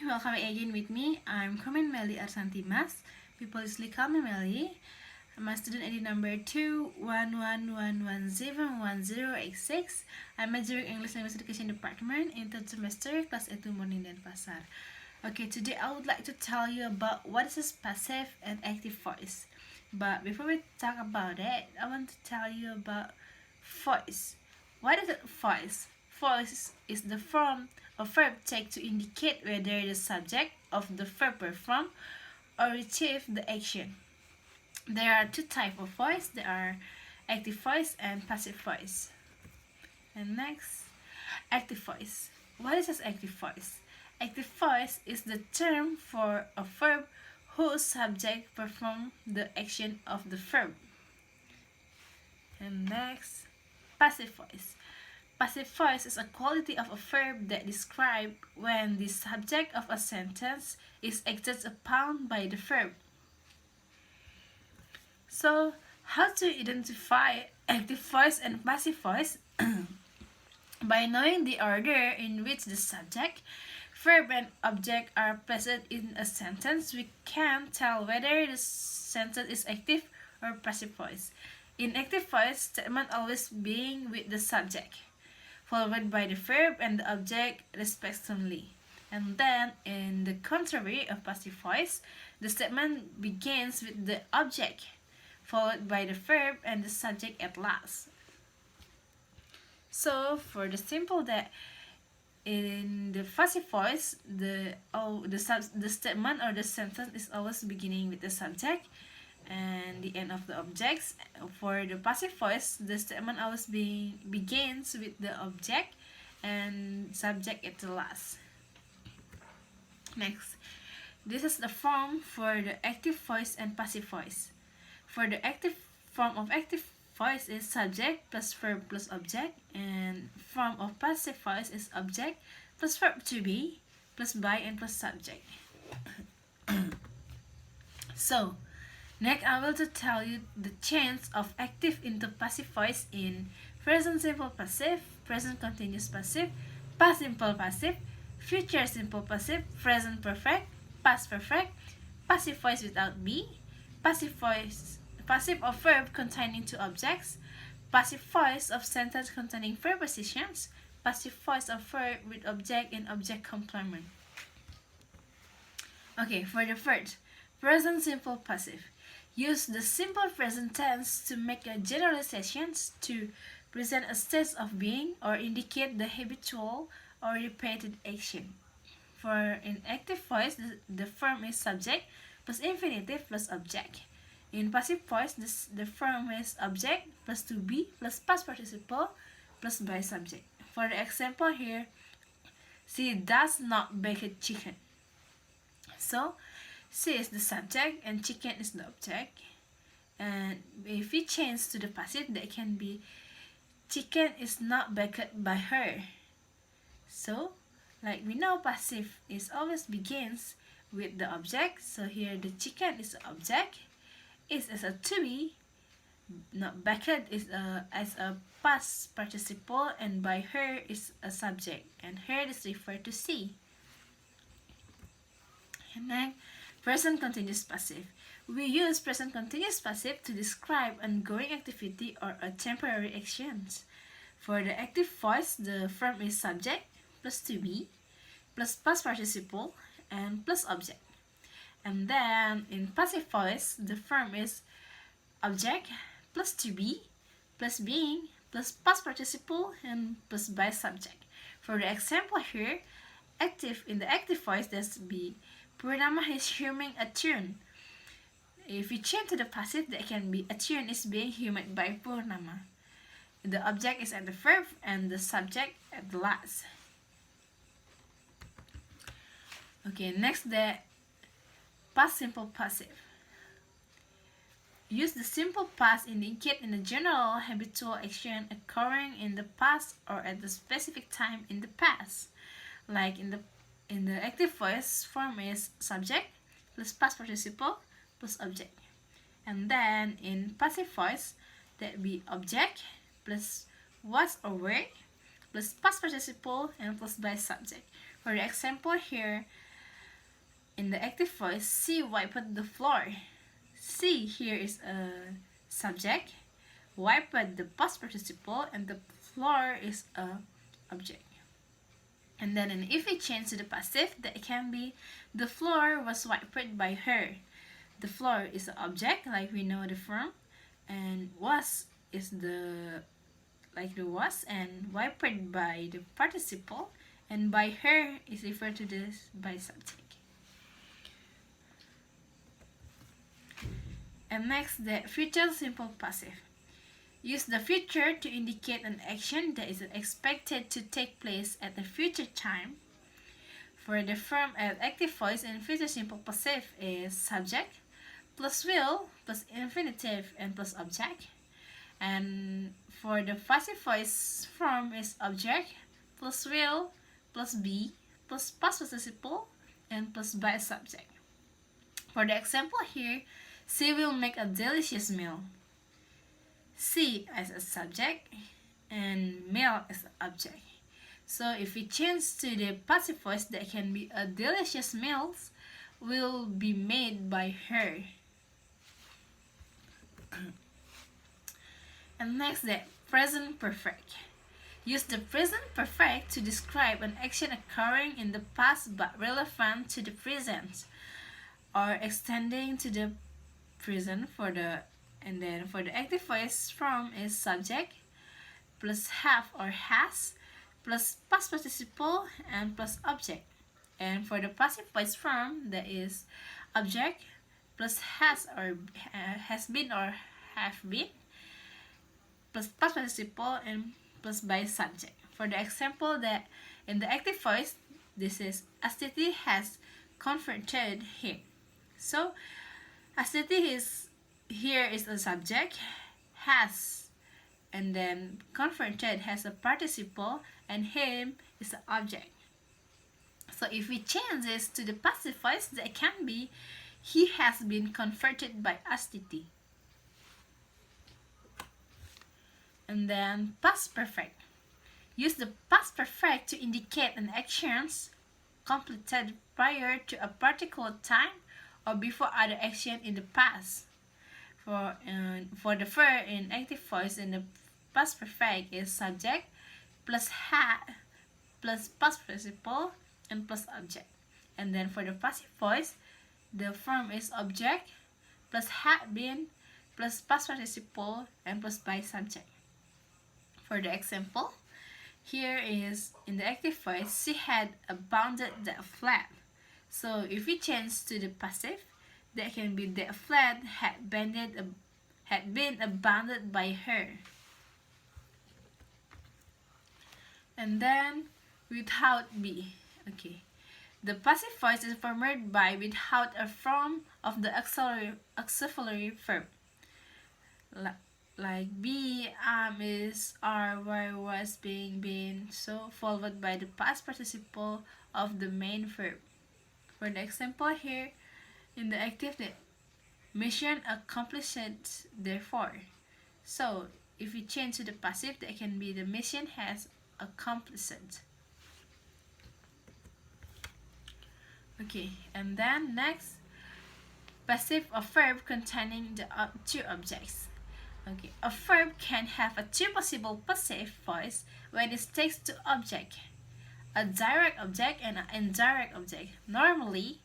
welcome again with me. I'm Komin Melly Arsantimas. People usually call me Melly. I'm a student ID number 211111086. I'm majoring English Language Education Department in third semester, class A2 Morning Denpasar. Okay, today I would like to tell you about what is passive and active voice. But before we talk about it, I want to tell you about voice. What is voice? Voice is the form of verb take to indicate whether the subject of the verb perform or receive the action. There are two types of voice. There are active voice and passive voice. And next, active voice. What is this active voice? Active voice is the term for a verb whose subject perform the action of the verb. And next, passive voice. Passive voice is a quality of a verb that describes when the subject of a sentence is acted upon by the verb. So, how to identify active voice and passive voice? By knowing the order in which the subject, verb, and object are placed in a sentence, we can tell whether the sentence is active or passive voice. In active voice, statement always being with the subject, followed by the verb and the object respectively. And then, in the contrary of passive voice, the statement begins with the object, followed by the verb and the subject at last. So, for the simple that in the passive voice, the statement or the sentence is always beginning with the subject and the end of the objects. For the passive voice, the statement always begins with the object and subject at the last. Next, this is the form for the active voice and passive voice. For the active form of active voice is subject plus verb plus object, and form of passive voice is object plus verb to be plus by and plus subject. So, next I will tell you the change of active into passive voice in present simple passive, present continuous passive, past simple passive, future simple passive, present perfect, past perfect, passive voice without be, passive of verb containing two objects, passive voice of sentence containing prepositions, passive voice of verb with object and object complement. Okay, for the first, present simple passive. Use the simple present tense to make a generalizations to present a state of being or indicate the habitual or repeated action. For in active voice, the form is subject plus infinitive plus object. In passive voice, the form is object plus to be plus past participle plus by subject. For the example here, she does not bake a chicken. So, she is the subject and chicken is the object. And if we change to the passive, that can be chicken is not baked by her. So, like we know, passive is always begins with the object. So here the chicken is the object. Is as a to be, not baked is as a past participle, and by her is a subject, and her is referred to she. And then present continuous passive. We use present continuous passive to describe ongoing activity or a temporary actions. For the active voice, the verb is subject plus to be plus past participle and plus object. And then in passive voice, the verb is object plus to be plus being plus past participle and plus by subject. For the example here, in the active voice, that's be Purnama is humming a tune. If you change to the passive, that can be a tune is being hummed by Purnama. The object is at the verb and the subject at the last. Okay, next the past simple passive. Use the simple past indicate in a general habitual action occurring in the past or at the specific time in the past. Like in the active voice, form is subject plus past participle plus object. And then in passive voice, that be object plus was or were plus past participle and plus by subject. For the example here, in the active voice, she wiped the floor. She here is a subject, wiped the past participle, and the floor is a object. And then if we change to the passive, that can be the floor was wiped by her. The floor is an object, like we know the form, and was is the like the was, and wiped by the participle, and by her is referred to this by subject. And next, the future simple passive. Use the future to indicate an action that is expected to take place at a future time. For the form of active voice in future simple passive is subject plus will plus infinitive and plus object. And for the passive voice form is object plus will plus be plus past participle and plus by subject. For the example here, she will make a delicious meal. She as a subject and meal as an object. So if we change to the passive voice, that can be a delicious meal will be made by her. And next, the present perfect. Use the present perfect to describe an action occurring in the past but relevant to the present, or extending to the present. And then for the active voice form is subject plus have or has plus past participle and plus object. And for the passive voice form, that is object plus has been or have been plus past participle and plus by subject. For the example, that in the active voice, this is Astiti has confronted him. So Astiti is here is a subject, has, and then confronted has a participle, and him is an object. So if we change this to the passive voice, that can be he has been confronted by Astiti. And then past perfect. Use the past perfect to indicate an action completed prior to a particular time or before other action in the past. For the verb in active voice in the past perfect is subject plus had plus past participle and plus object. And then for the passive voice, the form is object plus had been plus past participle and plus by subject. For the example, here is in the active voice, she had abounded that flat. So if we change to the passive, that can be that flat had been abandoned by her. And then without be. Okay. The passive voice is formed by without a form of the auxiliary verb. Like be, is, are, were, was, being, been, so followed by the past participle of the main verb. For the example here, in the active, the mission accomplished therefore. So if we change to the passive, that can be the mission has accomplished. Okay, and then next, passive of verb containing the two objects. Okay, a verb can have a two possible passive voice when it takes two objects, a direct object and an indirect object. Normally,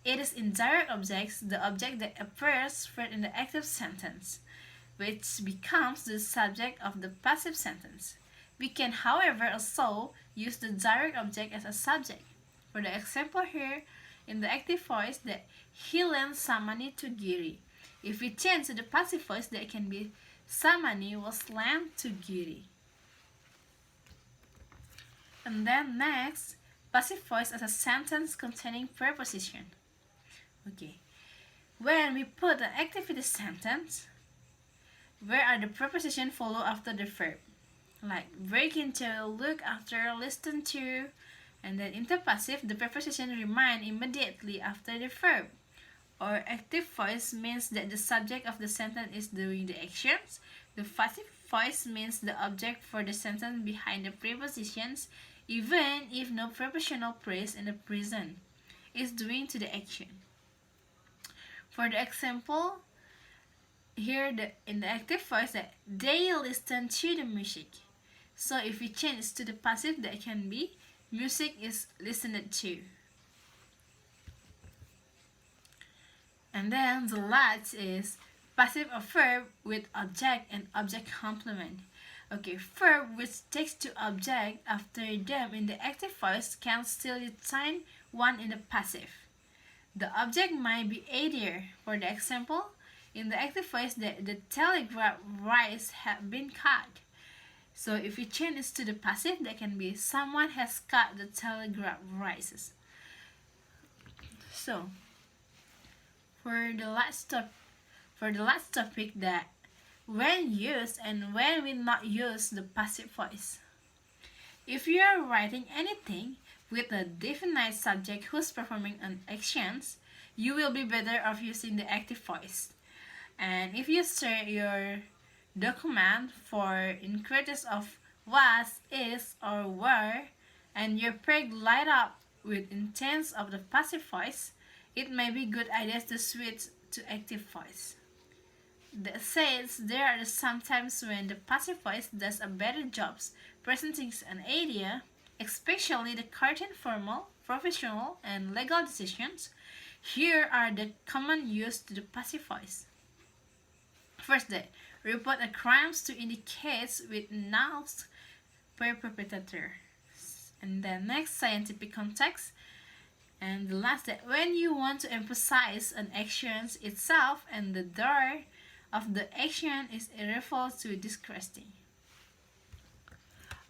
it is indirect objects, the object that appears first in the active sentence, which becomes the subject of the passive sentence. We can, however, also use the direct object as a subject. For the example here, in the active voice, that he lent some money to Giri. If we change to the passive voice, that can be some money was lent to Giri. And then next, passive voice as a sentence containing preposition. Okay, when we put an activity sentence, where are the prepositions follow after the verb? Like break into, look after, listen to, and then in the passive, the preposition remain immediately after the verb. Or active voice means that the subject of the sentence is doing the actions. The passive voice means the object for the sentence behind the prepositions, even if no prepositional phrase in the present. is doing to the action. For the example, here in the active voice that they listen to the music. So if we change to the passive, that can be music is listened to. And then the last is passive of verb with object and object complement. Okay, verb which takes to object after them in the active voice can still retain one in the passive. The object might be either, for the example, in the active voice the telegraph wires have been cut. So if we change this to the passive, that can be someone has cut the telegraph wires. So for the last topic, that when used and when we not use the passive voice. If you are writing anything with a definite subject who's performing an actions, you will be better off using the active voice. And if you start your document for increases of was, is, or were, and your peg light up with intents of the passive voice, it may be good idea to switch to active voice. That says there are some times when the passive voice does a better job presenting an idea, especially the current formal, professional, and legal decisions. Here are the common use to the passive voice. First, the report a crimes to indicate with nouns per perpetrator. And then next, scientific context. And the last, that when you want to emphasize an action itself and the door of the action is refers to discretion.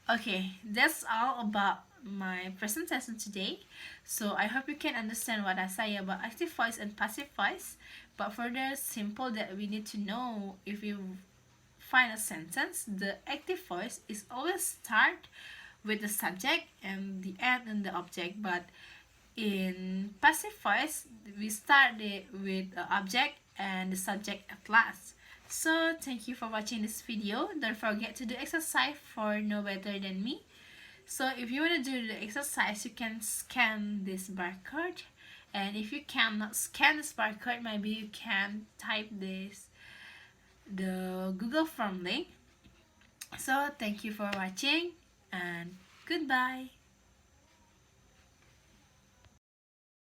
Okay, that's all about my presentation today. So I hope you can understand what I say about active voice and passive voice. But for the simple that we need to know, if you find a sentence, the active voice is always start with the subject and the end and the object. But in passive voice, we start with the object and the subject at last. So thank you for watching this video. Don't forget to do exercise for know better than me. So if you want to do the exercise, you can scan this barcode. And if you cannot scan this barcode, maybe you can type the Google Form link. So thank you for watching and goodbye.